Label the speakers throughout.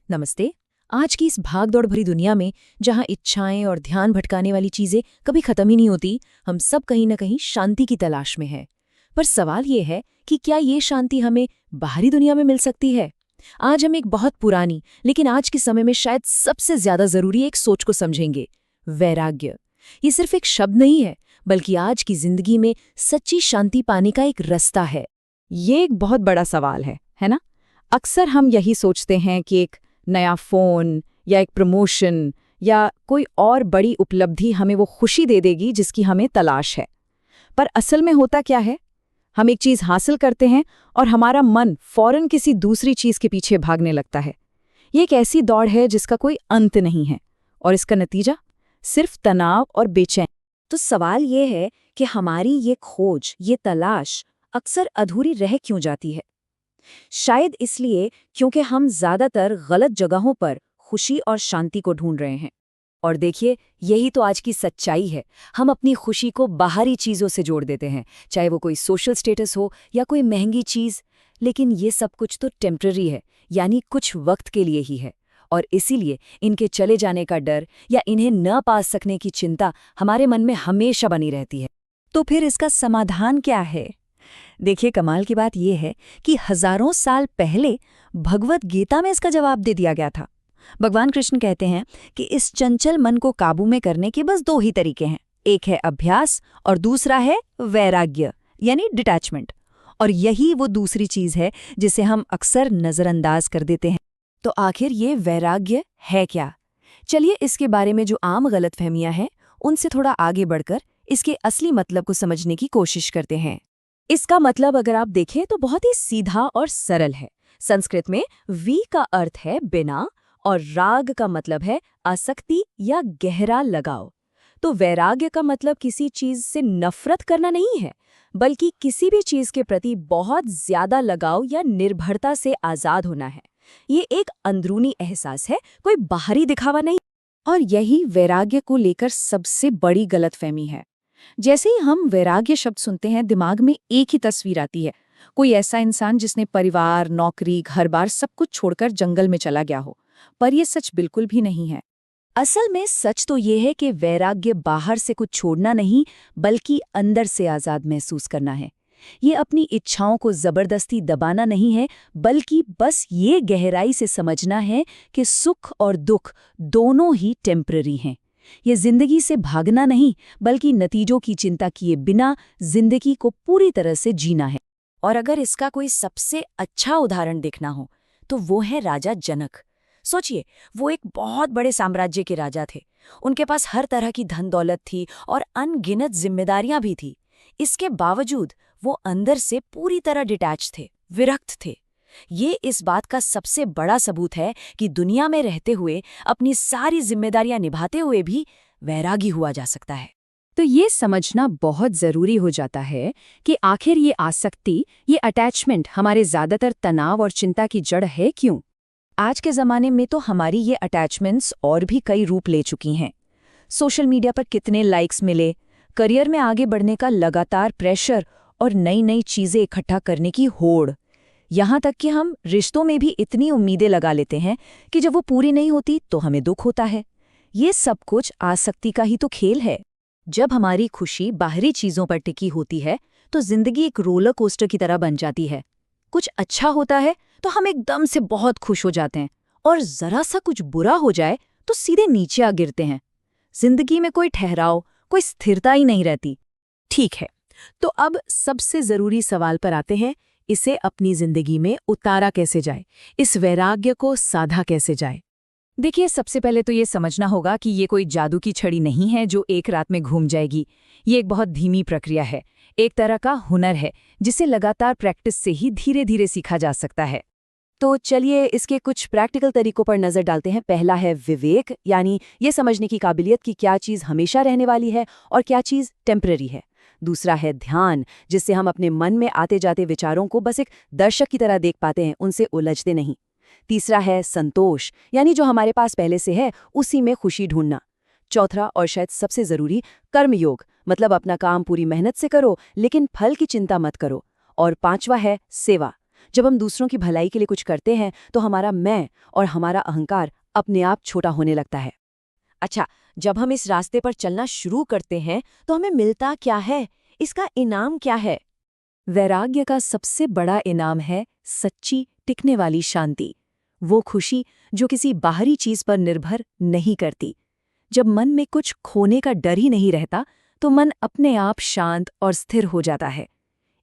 Speaker 1: नमस्ते। आज की इस भागदौड़ भरी दुनिया में जहां इच्छाएं और ध्यान भटकाने वाली चीजें कभी खत्म ही नहीं होती, हम सब कहीं न कहीं शांति की तलाश में हैं। पर सवाल ये है कि क्या ये शांति हमें बाहरी दुनिया में मिल सकती है? आज हम एक बहुत पुरानी लेकिन आज के समय में शायद सबसे ज्यादा जरूरी एक सोच को समझेंगे, वैराग्य। ये सिर्फ एक शब्द नहीं है, बल्कि आज की जिंदगी में सच्ची शांति पाने का एक रास्ता है।
Speaker 2: ये एक बहुत बड़ा सवाल है ना? अक्सर हम यही सोचते हैं कि एक नया फ़ोन या एक प्रमोशन या कोई और बड़ी उपलब्धि हमें वो खुशी दे देगी जिसकी हमें तलाश है। पर असल में होता क्या है? हम एक चीज़ हासिल करते हैं और हमारा मन फौरन किसी दूसरी चीज़ के पीछे भागने लगता है। ये एक ऐसी दौड़ है जिसका कोई अंत नहीं है, और इसका नतीजा सिर्फ तनाव और बेचैन।
Speaker 1: तो सवाल ये है कि हमारी ये खोज, ये तलाश अक्सर अधूरी रह क्यों जाती है? शायद इसलिए क्योंकि हम ज्यादातर गलत जगहों पर खुशी और शांति को ढूंढ रहे हैं। और देखिए, यही तो आज की सच्चाई है। हम अपनी खुशी को बाहरी चीजों से जोड़ देते हैं, चाहे वो कोई सोशल स्टेटस हो या कोई महंगी चीज। लेकिन ये सब कुछ तो टेम्पररी है, यानी कुछ वक्त के लिए ही है। और इसीलिए इनके चले जाने का डर या इन्हें न पा सकने की चिंता हमारे मन में हमेशा बनी रहती है। तो फिर इसका समाधान क्या है? देखिए, कमाल की बात यह है कि हजारों साल पहले भगवत गीता में इसका जवाब दे दिया गया था। भगवान कृष्ण कहते हैं कि इस चंचल मन को काबू में करने के बस दो ही तरीके हैं, एक है अभ्यास और दूसरा है वैराग्य, यानी डिटैचमेंट। और यही वो दूसरी चीज है जिसे हम अक्सर नजरअंदाज कर देते हैं। तो आखिर ये वैराग्य है क्या? चलिए इसके बारे में जो आम गलतफहमियां हैं उनसे थोड़ा आगे बढ़कर इसके असली मतलब को समझने की कोशिश करते हैं। इसका मतलब अगर आप देखें तो बहुत ही सीधा और सरल है। संस्कृत में वी का अर्थ है बिना और राग का मतलब है आसक्ति या गहरा लगाव। तो वैराग्य का मतलब किसी चीज से नफरत करना नहीं है, बल्कि किसी भी चीज के प्रति बहुत ज्यादा लगाव या निर्भरता से आजाद होना है। ये एक अंदरूनी एहसास है, कोई बाहरी दिखावा नहीं। और यही वैराग्य को लेकर सबसे बड़ी गलतफहमी है। जैसे ही हम वैराग्य शब्द सुनते हैं, दिमाग में एक ही तस्वीर आती है, कोई ऐसा इंसान जिसने परिवार, नौकरी, घर-बार सब कुछ छोड़कर जंगल में चला गया हो। पर यह सच बिल्कुल भी नहीं है। असल में सच तो ये है कि वैराग्य बाहर से कुछ छोड़ना नहीं, बल्कि अंदर से आजाद महसूस करना है। ये अपनी इच्छाओं को जबरदस्ती दबाना नहीं है, बल्कि बस ये गहराई से समझना है कि सुख और दुख दोनों ही टेम्पररी हैं। ये जिंदगी से भागना नहीं, बल्कि नतीजों की चिंता किए बिना जिंदगी को पूरी तरह से जीना है। और अगर इसका कोई सबसे अच्छा उदाहरण देखना हो तो वो है राजा जनक। सोचिए, वो एक बहुत बड़े साम्राज्य के राजा थे। उनके पास हर तरह की धन दौलत थी और अनगिनत जिम्मेदारियां भी थी। इसके बावजूद वो अंदर से पूरी तरह डिटैच थे, विरक्त थे। ये इस बात का सबसे बड़ा सबूत है कि दुनिया में रहते हुए, अपनी सारी जिम्मेदारियां निभाते हुए भी वैरागी हुआ जा सकता है।
Speaker 2: तो ये समझना बहुत ज़रूरी हो जाता है कि आखिर ये आसक्ति, ये अटैचमेंट हमारे ज़्यादातर तनाव और चिंता की जड़ है क्यों?
Speaker 1: आज के ज़माने में तो हमारी ये अटैचमेंट्स और भी कई रूप ले चुकी हैं। सोशल मीडिया पर कितने लाइक्स मिले, करियर में आगे बढ़ने का लगातार प्रेशर और नई नई चीज़ें इकट्ठा करने की होड़। यहाँ तक कि हम रिश्तों में भी इतनी उम्मीदें लगा लेते हैं कि जब वो पूरी नहीं होती तो हमें दुख होता है। ये सब कुछ आसक्ति का ही तो खेल है। जब हमारी खुशी बाहरी चीज़ों पर टिकी होती है तो जिंदगी एक रोलर कोस्टर की तरह बन जाती है। कुछ अच्छा होता है तो हम एकदम से बहुत खुश हो जाते हैं, और जरा सा कुछ बुरा हो जाए तो सीधे नीचे आ गिरते हैं। जिंदगी में कोई ठहराव, कोई स्थिरता ही नहीं रहती। ठीक है, तो अब सबसे जरूरी सवाल पर आते हैं, इसे अपनी जिंदगी में उतारा कैसे जाए, इस वैराग्य को साधा कैसे जाए। देखिए, सबसे पहले तो ये समझना होगा कि ये कोई जादू की छड़ी नहीं है जो एक रात में घूम जाएगी। ये एक बहुत धीमी प्रक्रिया है, एक तरह का हुनर है जिसे लगातार प्रैक्टिस से ही धीरे धीरे सीखा जा सकता है। तो चलिए इसके कुछ प्रैक्टिकल तरीकों पर नजर डालते हैं। पहला है विवेक, यानी ये समझने की काबिलियत कि क्या चीज़ हमेशा रहने वाली है और क्या चीज़ टेम्पररी है। दूसरा है ध्यान, जिससे हम अपने मन में आते जाते विचारों को बस एक दर्शक की तरह देख पाते हैं, उनसे उलझते नहीं। तीसरा है संतोष, यानी जो हमारे पास पहले से है उसी में खुशी ढूंढना। चौथा और शायद सबसे जरूरी, कर्मयोग, मतलब अपना काम पूरी मेहनत से करो लेकिन फल की चिंता मत करो। और पांचवा है सेवा, जब हम दूसरों की भलाई के लिए कुछ करते हैं तो हमारा मैं और हमारा अहंकार अपने आप छोटा होने लगता है। अच्छा, जब हम इस रास्ते पर चलना शुरू करते हैं तो हमें मिलता क्या है? इसका इनाम क्या है? वैराग्य का सबसे बड़ा इनाम है सच्ची टिकने वाली शांति। वो खुशी जो किसी बाहरी चीज पर निर्भर नहीं करती। जब मन में कुछ खोने का डर ही नहीं रहता तो मन अपने आप शांत और स्थिर हो जाता है।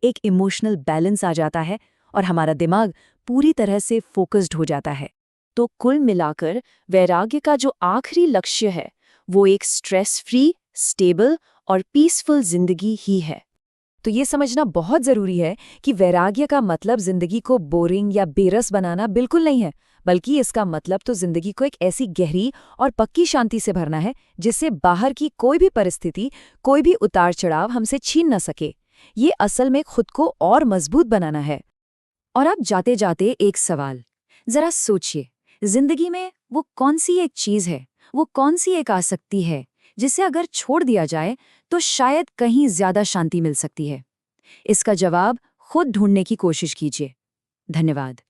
Speaker 1: एक इमोशनल बैलेंस आ जाता है और हमारा दिमाग पूरी तरह से फोकस्ड हो जाता है। तो कुल मिलाकर वैराग्य का जो आखिरी लक्ष्य है वो एक स्ट्रेस फ्री, स्टेबल और पीसफुल जिंदगी ही है। तो ये समझना बहुत जरूरी है कि वैराग्य का मतलब जिंदगी को बोरिंग या बेरस बनाना बिल्कुल नहीं है, बल्कि इसका मतलब तो जिंदगी को एक ऐसी गहरी और पक्की शांति से भरना है जिससे बाहर की कोई भी परिस्थिति, कोई भी उतार चढ़ाव हमसे छीन न सके। ये असल में खुद को और मजबूत बनाना है। और अब जाते जाते एक सवाल, जरा सोचिए, जिंदगी में वो कौन सी एक चीज है, वो कौन सी एक आसक्ति है जिसे अगर छोड़ दिया जाए तो शायद कहीं ज्यादा शांति मिल सकती है? इसका जवाब खुद ढूंढने की कोशिश कीजिए। धन्यवाद।